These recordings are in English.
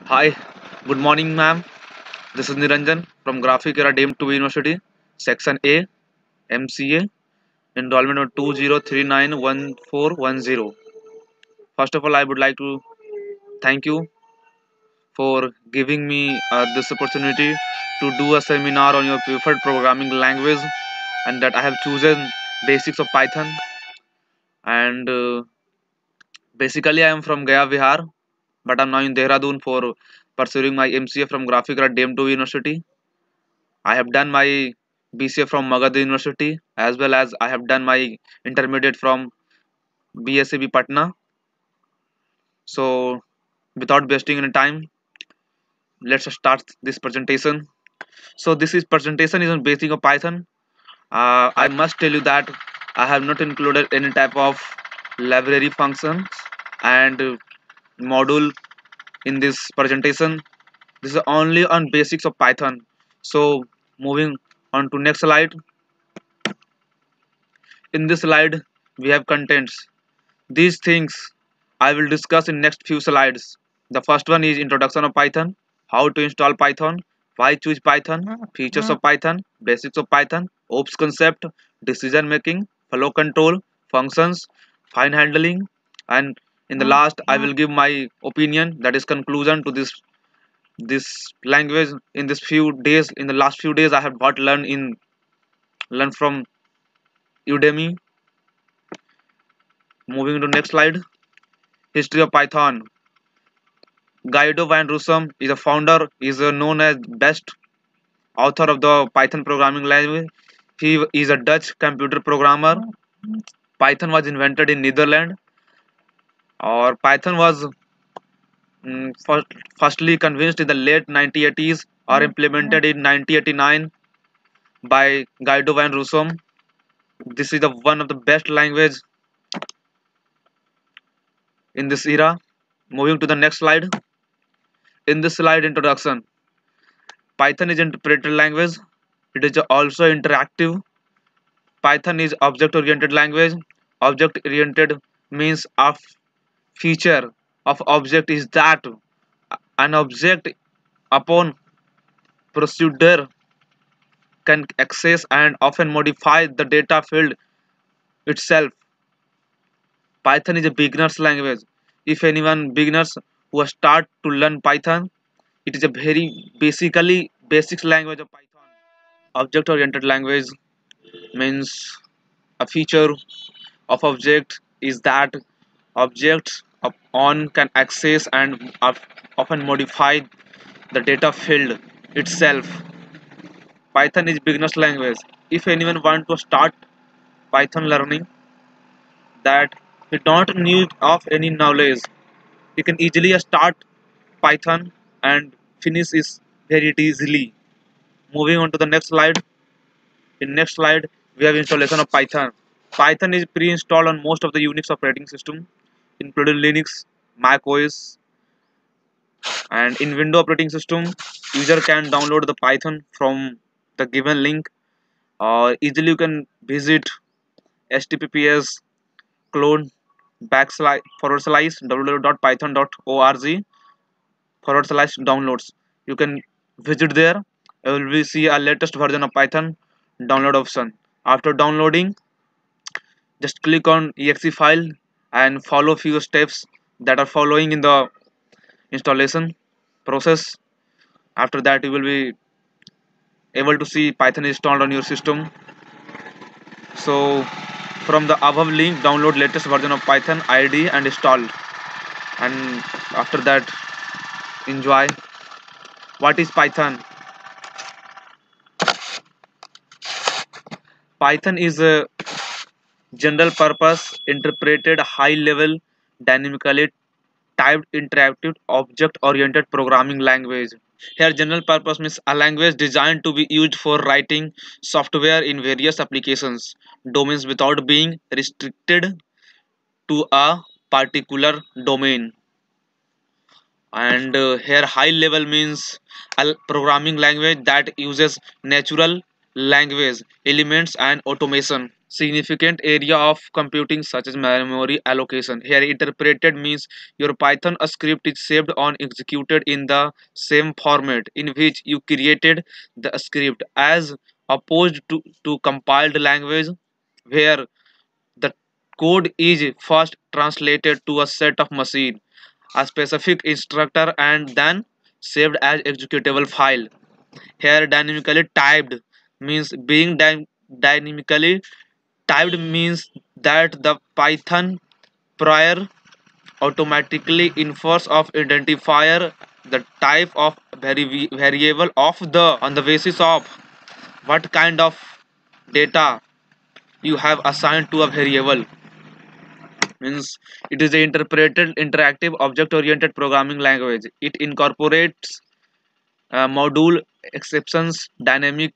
Hi, good morning, ma'am. This is Niranjan from Graphic Era Dame 2 University, Section A, MCA, enrollment of 20391410. First of all, I would like to thank you for giving me this opportunity to do a seminar on your preferred programming language, and that I have chosen basics of Python. And basically, I am from Gaya, Bihar, but I'm now in Dehradun for pursuing my MCA from Graphic Era Dame 2 University. I have done my BCA from Magadha University, as well as I have done my intermediate from BSAB Patna. So without wasting any time, let's start this presentation. So this is presentation is on basic of Python. I must tell you that I have not included any type of library functions and module in this presentation. This is only on basics of Python. So moving on to next slide. In this slide, we have contents. These things I will discuss in next few slides. The first one is introduction of Python, how to install Python, why choose Python, features of Python, basics of Python, OPS concept, decision making, flow control, functions, fine handling, and in the last I will give my opinion, that is conclusion to this language. In this few days, in the last few days, I have got learned from Udemy. Moving to next slide. History of Python. Guido van Rossum is a founder, is known as best author of the Python programming language. He is a Dutch computer programmer. Python was invented in Netherlands, or Python was firstly convinced in the late 1980s or implemented in 1989 by Guido van Rossum. This is the one of the best language in this era. Moving to the next slide. In this slide introduction, Python is interpreted language. It is also interactive. Python is object-oriented language. Object-oriented means a feature of object is that an object upon procedure can access and often modify the data field itself. Python is a beginner's language. If anyone beginners who start to learn Python, it is a very basic language of Python. Object-oriented language means a feature of object is that objects on can access and often modify the data field itself. Python is beginner's language. If anyone want to start Python learning, that he don't need of any knowledge, he can easily start Python and finish it very easily. Moving on to the next slide. In next slide, we have installation of Python. Python is pre-installed on most of the Unix operating system, including Linux, Mac OS, and in Windows operating system, user can download the Python from the given link, or easily you can visit https clone backslash forward slash www.python.org forward slash downloads. You can visit there. You will see a latest version of Python download option. After downloading, just click on exe file and follow few steps that are following in the installation process. After that, you will be able to see Python installed on your system. So from the above link, download latest version of Python IDE and install, and after that enjoy. What is Python? Python is a general purpose interpreted high level dynamically typed interactive object oriented programming language. Here general purpose means a language designed to be used for writing software in various applications domains without being restricted to a particular domain. And here high level means a programming language that uses natural language elements and automation. significant area of computing such as memory allocation. Here interpreted means your Python script is saved on executed in the same format in which you created the script, as opposed to compiled language where the code is first translated to a set of machine, a specific instructor, and then saved as executable file. Here dynamically typed means being dynamically typed means that the Python prior automatically infers of identifier the type of variable of the on the basis of what kind of data you have assigned to a variable. Means it is a interpreted interactive object oriented programming language. It incorporates module exceptions, dynamic,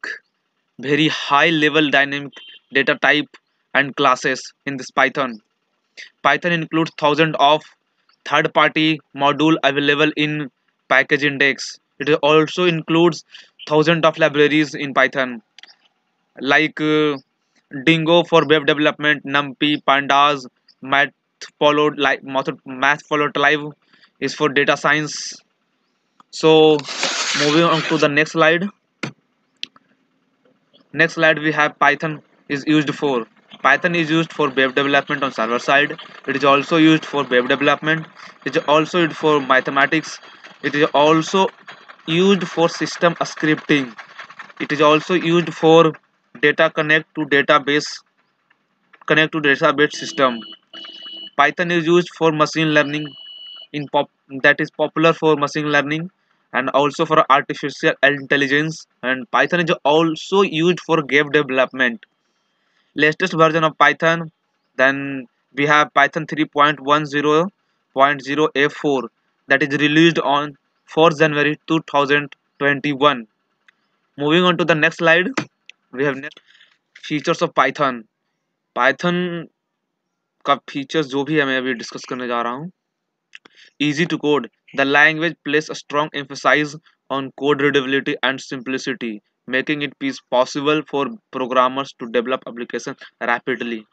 very high level dynamic data type and classes in this Python. Python includes thousands of third-party module available in package index. It also includes thousands of libraries in Python like Dingo for web development, NumPy, Pandas, Matplotlib is for data science. So moving on to the next slide. Next slide we have Python is used for. Python is used for web development on server side. It is also used for web development. It is also used for mathematics. It is also used for system scripting. It is also used for data connect to database system. Python is used for machine learning in that is popular for machine learning and also for artificial intelligence, and Python is also used for game development. Latest version of Python, then we have Python 3.10.0 that is released on 4th January 2021. Moving on to the next slide, we have next features of Python. Python का features जो भी है मैं अभी discuss करने जा रहा हूँ. Easy to code. The language places a strong emphasis on code readability and simplicity, making it possible for programmers to develop applications rapidly.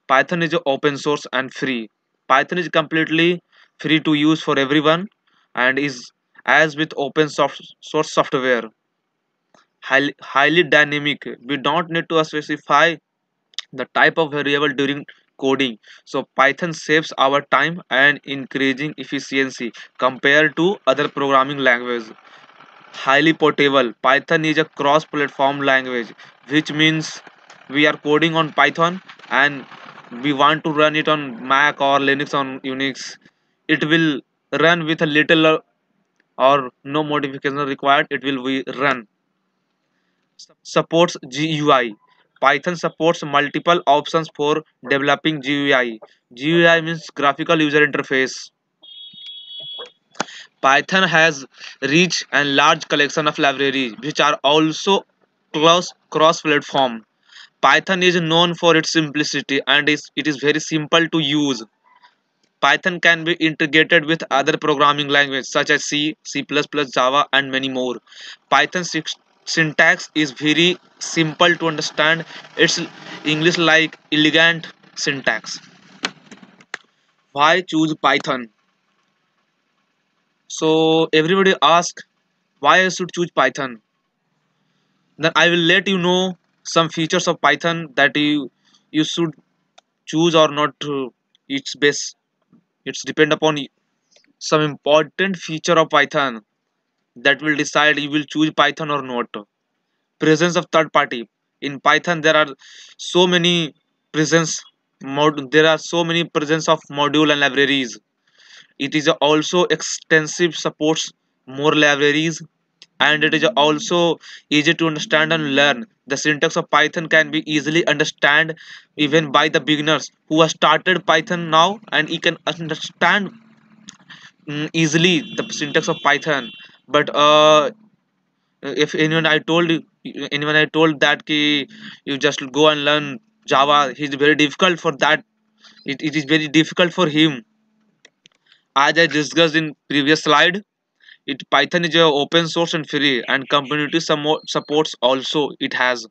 Python is open source and free. Python is completely free to use for everyone and is as with source software. Highly dynamic. We don't need to specify the type of variable during coding, so Python saves our time and increasing efficiency compared to other programming languages. Highly portable. Python is a cross platform language, which means we are coding on Python and we want to run it on Mac or Linux on Unix. It will run with a little or no modification required. It will be run. Supports GUI. Python supports multiple options for developing GUI. GUI means graphical user interface. Python has rich and large collection of libraries which are also cross-platform. Python is known for its simplicity and it is very simple to use. Python can be integrated with other programming languages such as C, C++, Java, and many more. Python syntax is very simple to understand. It's English like elegant syntax. Why choose Python? So everybody asks why I should choose Python. Then I will let you know some features of Python that you should choose or not. It's best. It's depend upon some important feature of Python that will decide you will choose Python or not. Presence of third party. In Python there are so many presence there are so many presence of module and libraries. It is also extensive supports more libraries, and it is also easy to understand and learn. The syntax of Python can be easily understand even by the beginners who have started Python now, and you can understand easily the syntax of Python. But if anyone I told that ki you just go and learn Java, he's very difficult for that. It is very difficult for him. As I discussed in previous slide, it Python is a open source and free, and community supports also it has.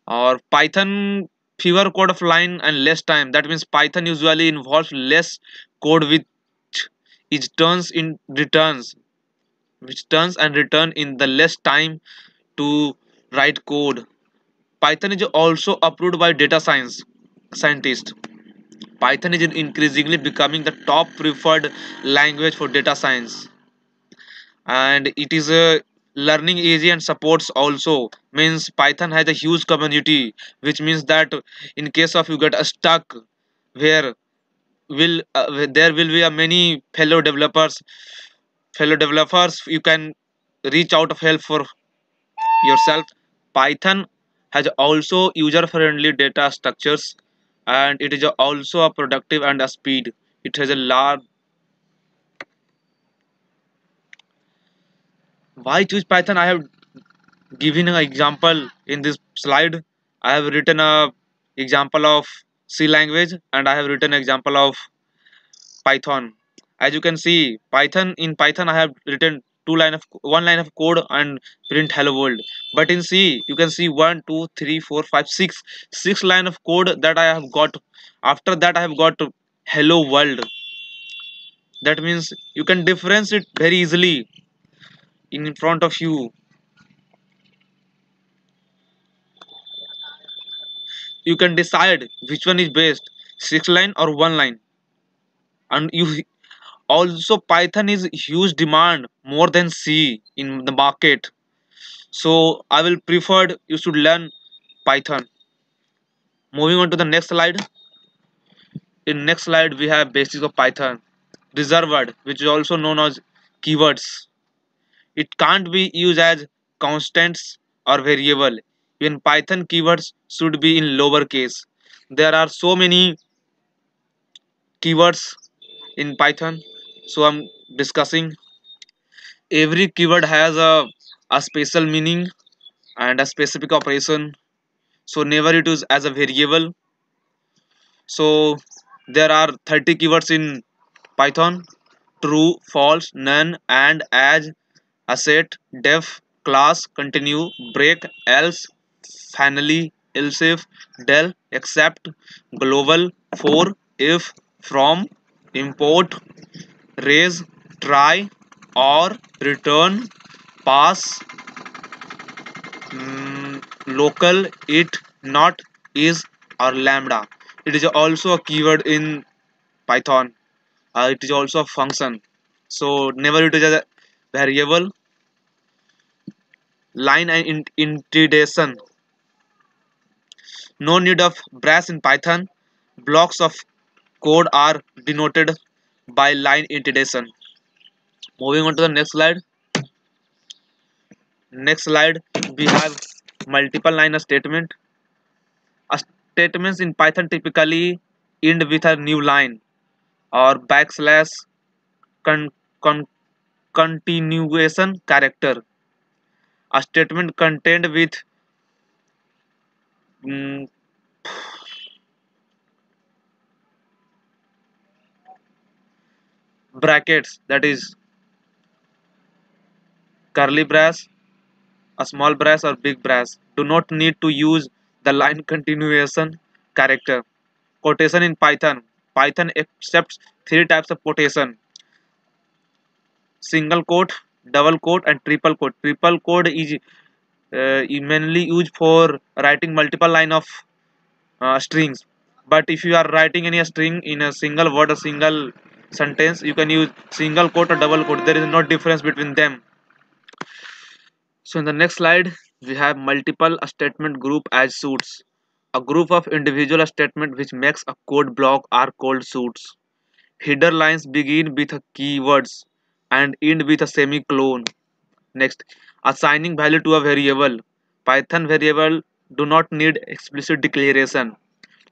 Or Python fewer code of line and less time. That means Python usually involves less code which turns in returns which turns and return in the less time to write code. Python is also approved by data science scientists. Python is increasingly becoming the top preferred language for data science, and it is a learning easy and supports also means Python has a huge community, which means that in case of you get stuck where there will be a many fellow developers you can reach out of help for yourself. Python has also user friendly data structures, and it is also a productive and a speed. It has a large. Why choose Python? I have given an example in this slide. I have written a example of C language, and I have written example of Python. As you can see, Python I have written one line of code and print hello world. But in C you can see one, two, three, four, five, six line of code that I have got. After that I have got hello world. That means you can difference it very easily in front of you. You can decide which one is best, six line or one line. And you also Python is huge demand more than C in the market. So I will prefer you should learn Python. Moving on to the next slide. In next slide we have basics of Python. Reserved word, which is also known as keywords. It can't be used as constants or variable. In Python, keywords should be in lowercase. There are so many keywords in Python. So I'm discussing. Every keyword has a special meaning and a specific operation. So never it is as a variable. So there are 30 keywords in Python: true, false, none, and, as, asset, def, class, continue, break, else, finally, else if, del, except, global, for, if, from, import, raise, try, or, return, pass, local, it, not, is, or lambda. It is also a keyword in Python. It is also a function. So never it is a variable. Line and indentation. No need of brass in Python. Blocks of code are denoted by line indentation. Moving on to the next slide. Next slide we have multiple line of statement. Statements in Python typically end with a new line or backslash con, con, continuation character. A statement contained with mm, brackets, that is curly brace, a small brace or big brace, do not need to use the line continuation character. Quotation in Python. Python accepts three types of quotation: single quote, double quote, and triple quote. Triple quote is mainly used for writing multiple line of strings. But if you are writing any string in a single word or single sentence, you can use single quote or double quote. There is no difference between them. So in the next slide, we have multiple statement group as suits. A group of individual statement which makes a code block are called suits. Header lines begin with keywords and end with a semicolon. Next, assigning value to a variable. Python variable do not need explicit declaration.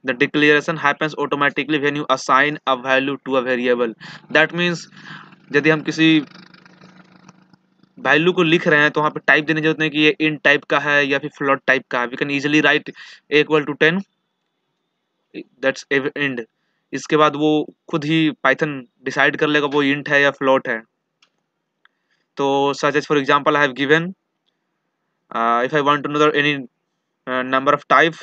The declaration happens automatically when you assign a value to a variable. That means यदि हम किसी value को लिख रहे हैं तो वहाँ पे टाइप देने की जरूरत नहीं कि ये इन टाइप का है या फिर फ्लोट टाइप का है. We can easily write equal to 10, that's end. इसके बाद वो खुद ही पाइथन डिसाइड कर लेगा वो इंट है या फ्लोट है. तो such as for example I have given if I want to know any number of type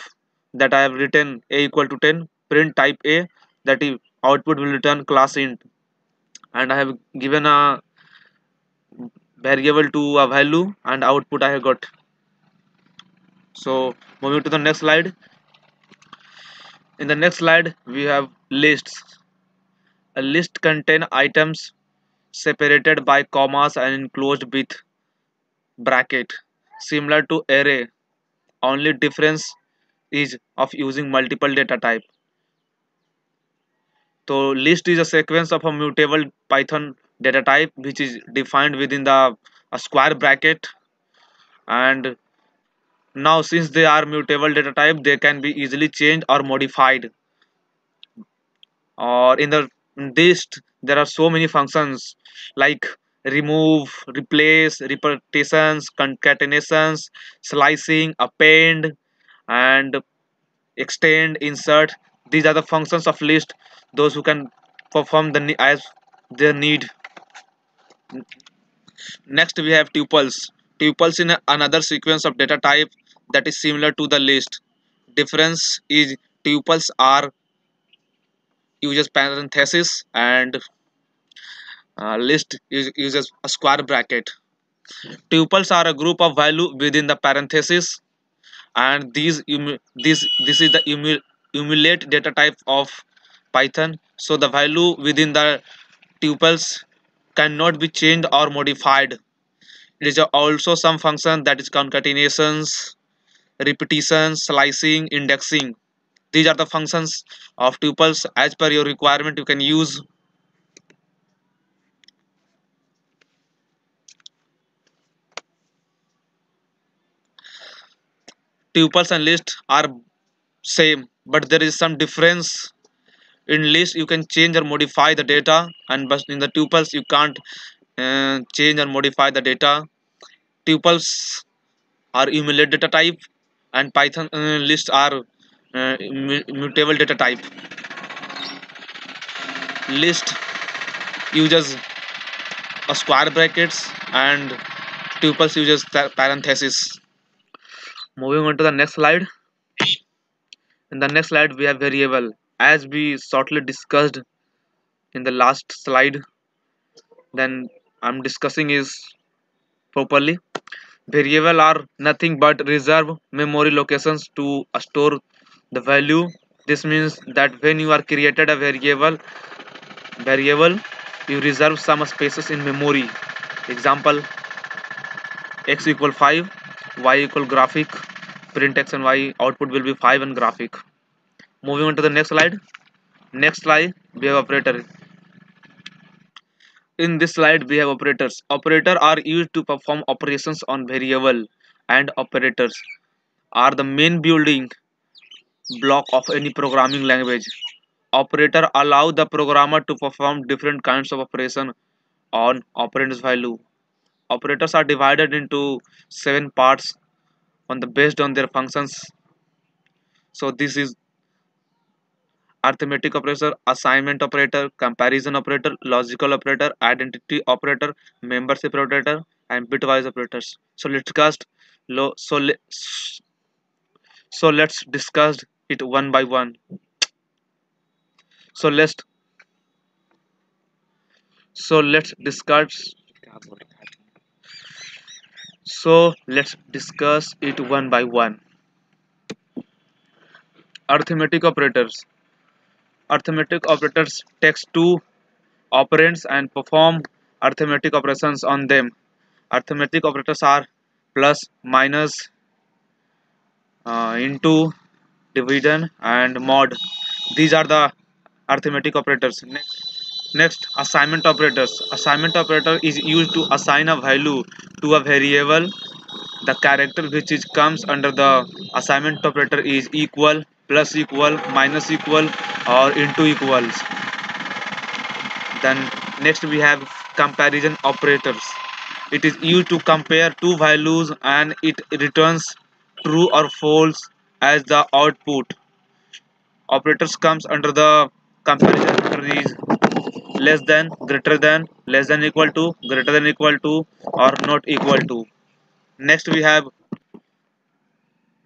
that I have written a equal to 10, print type a, that is output will return class int, and I have given a variable to a value and output I have got. So moving to the next slide. In the next slide we have lists. A list contain items separated by commas and enclosed with bracket, similar to array. Only difference is of using multiple data type. So list is a sequence of a mutable Python data type which is defined within the a square bracket, and now since they are mutable data type they can be easily changed or modified. Or in the list there are so many functions like remove, replace, repetitions, concatenations, slicing, append, and extend, insert. These are the functions of list, those who can perform as their need. Next we have tuples. Tuples in another sequence of data type that is similar to the list. Difference is tuples are uses parenthesis, and list uses a square bracket. Tuples are a group of value within the parenthesis, and this is the emulate data type of Python. So the value within the tuples cannot be changed or modified. It is also some function that is concatenations, repetitions, slicing, indexing. These are the functions of tuples. As per your requirement you can use. Tuples and list are same, but there is some difference. In list you can change or modify the data, and but in the tuples you can't change or modify the data. Tuples are emulate data type, and Python lists are mutable data type. List uses a square brackets, and tuples uses parenthesis. Moving on to the next slide. In the next slide we have variable. As we shortly discussed in the last slide, then I'm discussing is properly. Variable are nothing but reserve memory locations to store the value. This means that when you are created a variable, you reserve some spaces in memory. Example: x equal 5, y equal graphic, print x and y, output will be 5 and graphic. Moving on to the next slide. Next slide we have operator. In this slide we have operators. Operators are used to perform operations on variable, and operators are the main building block of any programming language. Operator allow the programmer to perform different kinds of operation on operand's value. Operators are divided into 7 parts on the based on their functions. So this is arithmetic operator, assignment operator, comparison operator, logical operator, identity operator, membership operator, and bitwise operators. So let's discuss lo so le, so let's discuss it one by one. So let's discuss let's discuss it one by one. Arithmetic operators. Arithmetic operators takes two operands and perform arithmetic operations on them. Arithmetic operators are plus, minus, into, division, and mod. These are the arithmetic operators. Next, assignment operators. Assignment operator is used to assign a value to a variable. The character which is comes under the assignment operator is equal, plus equal, minus equal, or into equals. Then next we have comparison operators. It is used to compare two values and it returns true or false as the output. Operators comes under the comparison operator is less than, greater than, less than equal to, greater than equal to, or not equal to. Next we have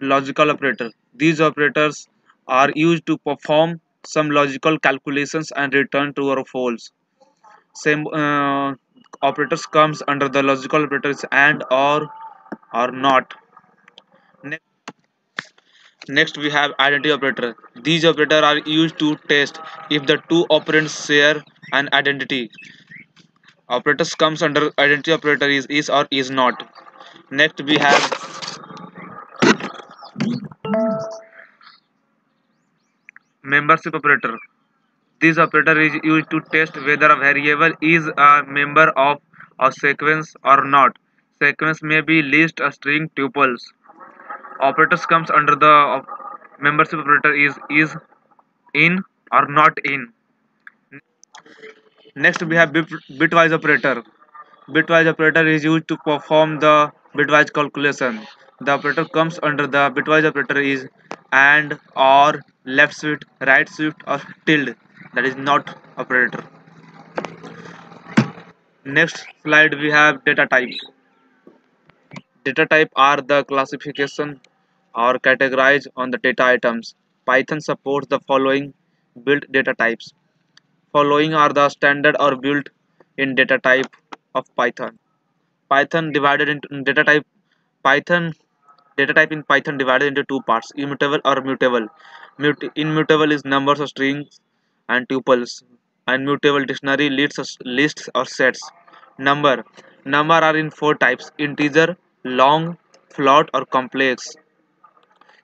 logical operator. These operators are used to perform some logical calculations and return true or false. Same operators comes under the logical operators and or not. Next we have identity operator. These operators are used to test if the two operands share an identity. Operators comes under identity operator is or is not. Next we have membership operator. This operator is used to test whether a variable is a member of a sequence or not. Sequence may be list, a string, tuples. Operators comes under the membership operator is in or not in. Next we have bitwise operator. Bitwise operator is used to perform the bitwise calculation. The operator comes under the bitwise operator is and or left shift, right shift or tilde. That is not operator. Next slide we have data type. Data type are the classification or categorized on the data items. Python supports the following built data types. Following are the standard or built in data type of Python. Python divided into data type. Python data type in Python divided into two parts: immutable or mutable. Immutable is numbers or strings and tuples. And mutable dictionary lists or sets. Number number are in four types: integer, long, float, or complex.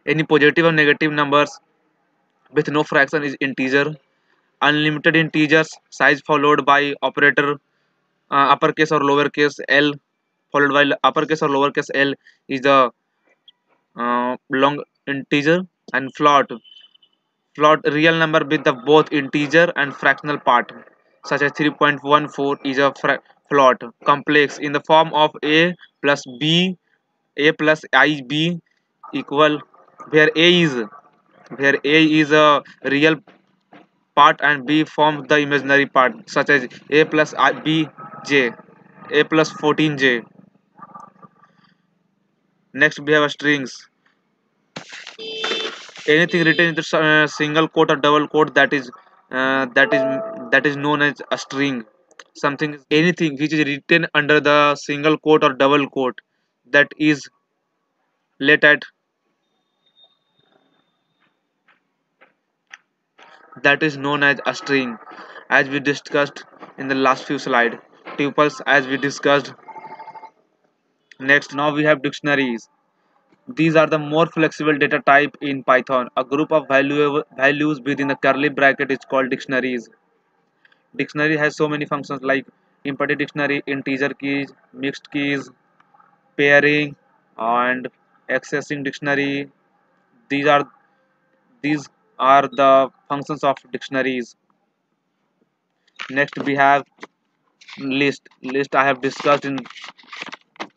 Any positive or negative numbers with no fraction is integer. Unlimited integers size followed by operator uppercase or lowercase l followed by uppercase or lowercase l is the long integer. And float real number with the both integer and fractional part such as 3.14 is a float. Complex in the form of plus b a plus ib equal where a is a real part and b forms the imaginary part such as a plus b j a plus 14j. Next we have a strings. Anything written in the single quote or double quote that is known as a string. Something anything which is written under the single quote or double quote that is let at that is known as a string, as we discussed in the last few slides. Tuples as we discussed. Next now we have dictionaries. These are the more flexible data type in Python. A group of values within a curly bracket is called dictionaries. Dictionary has so many functions like empty dictionary, integer keys, mixed keys, pairing, and accessing dictionary. These are these are the functions of dictionaries. Next we have list I have discussed in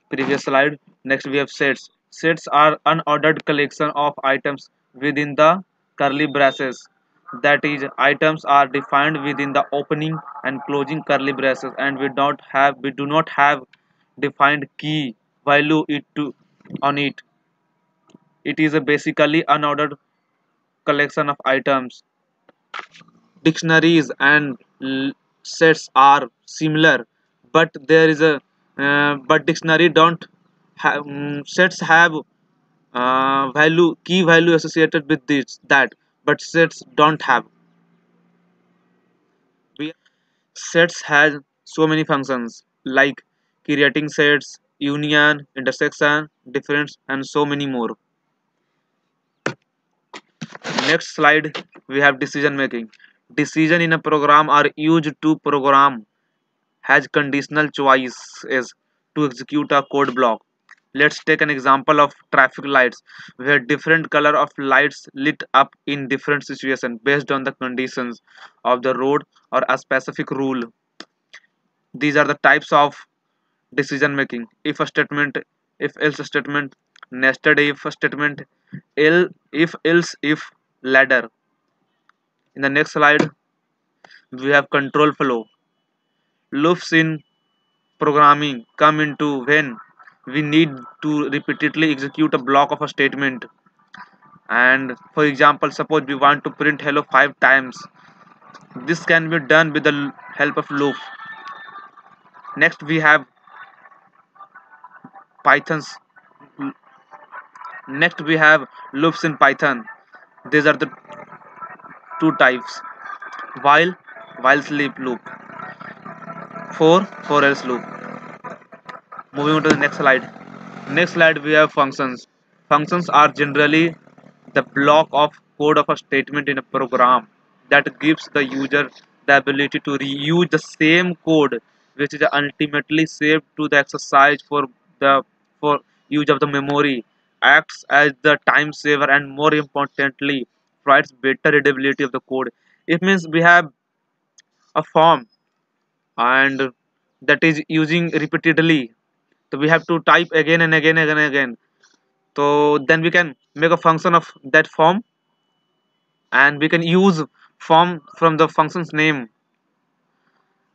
previous slide. Next we have sets. Sets are unordered collection of items within the curly braces. That is, items are defined within the opening and closing curly braces, and we do not have defined key value it to on it. It is a basically unordered collection of items. Dictionaries and sets are similar, but there is a but dictionary don't have sets have value key value associated with this that but sets don't have. Sets has so many functions like creating sets, union, intersection, difference, and so many more. Next slide we have decision making. Decision in a program are used to program has conditional choices to execute a code block. Let's take an example of traffic lights where different color of lights lit up in different situations based on the conditions of the road or a specific rule. These are the types of decision making: if a statement, if else statement, nested if statement, if else if ladder. In the next slide we have control flow. Loops in programming come into when we need to repeatedly execute a block of a statement, And for example, suppose we want to print hello 5 times. This can be done with the help of loop. Next we have python's next we have loops in python. These are the two types: while sleep loop, for else loop. Moving on to the next slide. Next slide we have functions. Functions are generally the block of code of a statement in a program that gives the user the ability to reuse the same code, which is ultimately saved to the exercise the for use of the memory, acts as the time saver, and more importantly provides better readability of the code. It means we have a form, and that is using repeatedly, so we have to type again and again and again. So then we can make a function of that form, and we can use form from the function's name.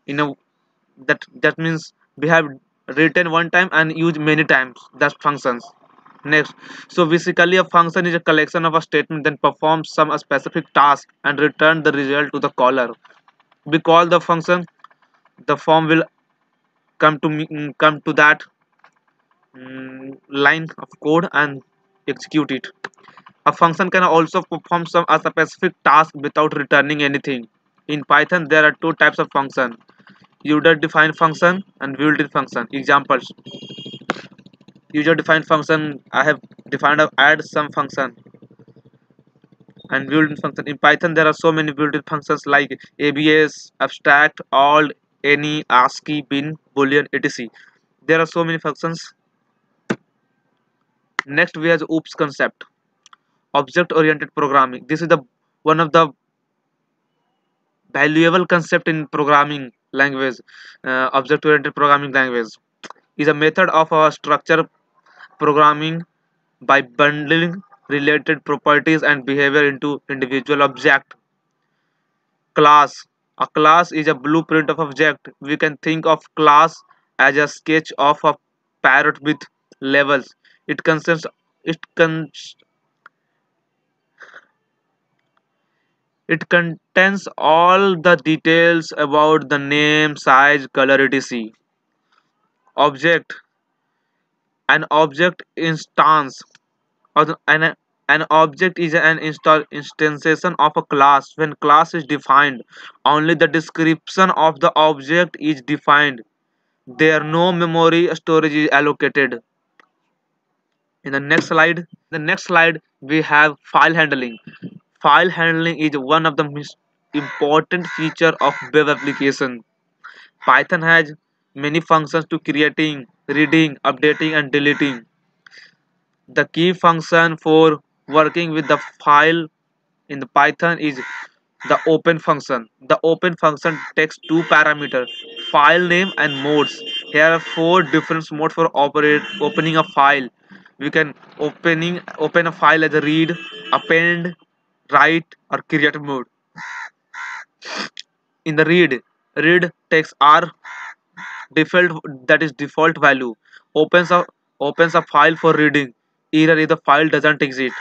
You know, that means we have written one time and use many times that functions. Next, so basically a function is a collection of a statement then performs some a specific task and return the result to the caller. We call the function, the form will come to that line of code and execute it. A function can also perform some a specific task without returning anything. In Python, there are two types of function: user-defined function and built-in function. Examples: user-defined function, I have defined a add some function, and built-in function. In Python, there are so many built-in functions like ABS, abstract, alt, any, ASCII, bin, boolean, etc. There are so many functions. Next, we have the OOPS concept, object-oriented programming. This is the one of the valuable concept in programming language. Object-oriented programming language is a method of structure programming by bundling related properties and behavior into individual object. Class, a class is a blueprint of object. We can think of class as a sketch of a parrot with levels. It contains it contains all the details about the name, size, color, etc. Object, an object instance, or an object is an instantiation of a class. When class is defined, only the description of the object is defined. There no memory storage is allocated. In the next slide we have file handling. File handling is one of the most important feature of web application. Python has many functions to creating, reading, updating, and deleting. The key function for working with the file in the Python is the open function. The open function takes two parameters: file name and modes. Here are four different modes for opening a file. We can open a file as a read, append, write, or create mode. In the read takes R default, that is default value, opens a file for reading. Either if the file doesn't exist,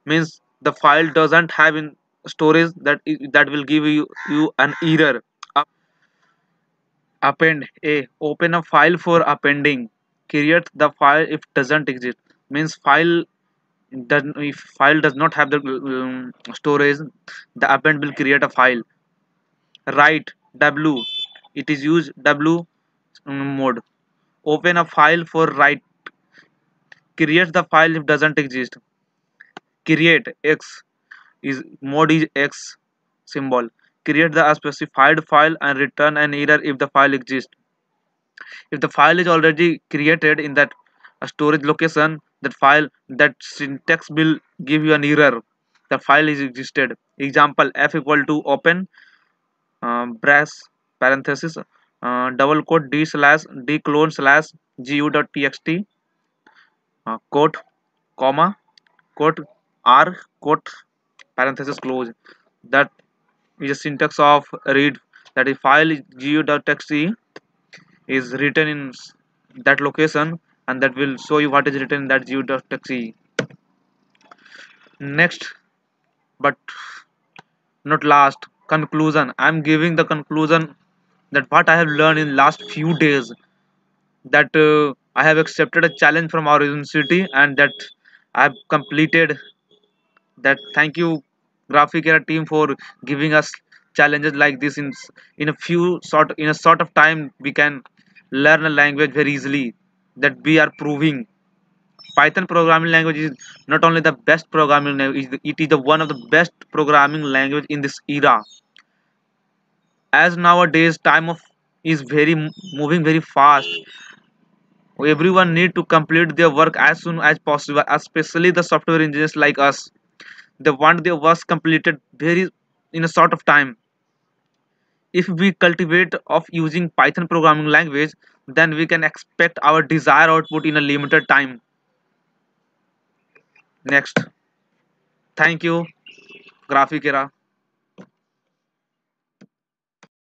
means the file doesn't have in storage, that will give you an error. Append, a open a file for appending. Create the file if doesn't exist, means file does if file does not have the storage, the append will create a file. Write, w, it is use w mode, open a file for write. Create the file if doesn't exist. Create, x is mode is x symbol. Create the specified file and return an error if the file exists. If the file is already created in that storage location, that syntax will give you an error. The file is existed. Example: f equal to open brace parenthesis double quote d clone slash gu.txt quote comma quote r quote parenthesis close. That is a syntax of read, that is file gu.txt is written in that location, and that will show you what is written in that gu.txt. Next, but not last, conclusion. I'm giving the conclusion that what I have learned in last few days, that I have accepted a challenge from our university and that I have completed that. Thank you, Graphic Era team, for giving us challenges like this in a sort of time we can learn a language very easily. That we are proving Python programming language is not only the best programming language, it is the one of the best programming language in this era. As nowadays time of is moving very fast, everyone need to complete their work as soon as possible, especially the software engineers like us. They want their work completed very in a sort of time. If we cultivate of using Python programming language, then we can expect our desired output in a limited time. Next, thank you, Graphic Era.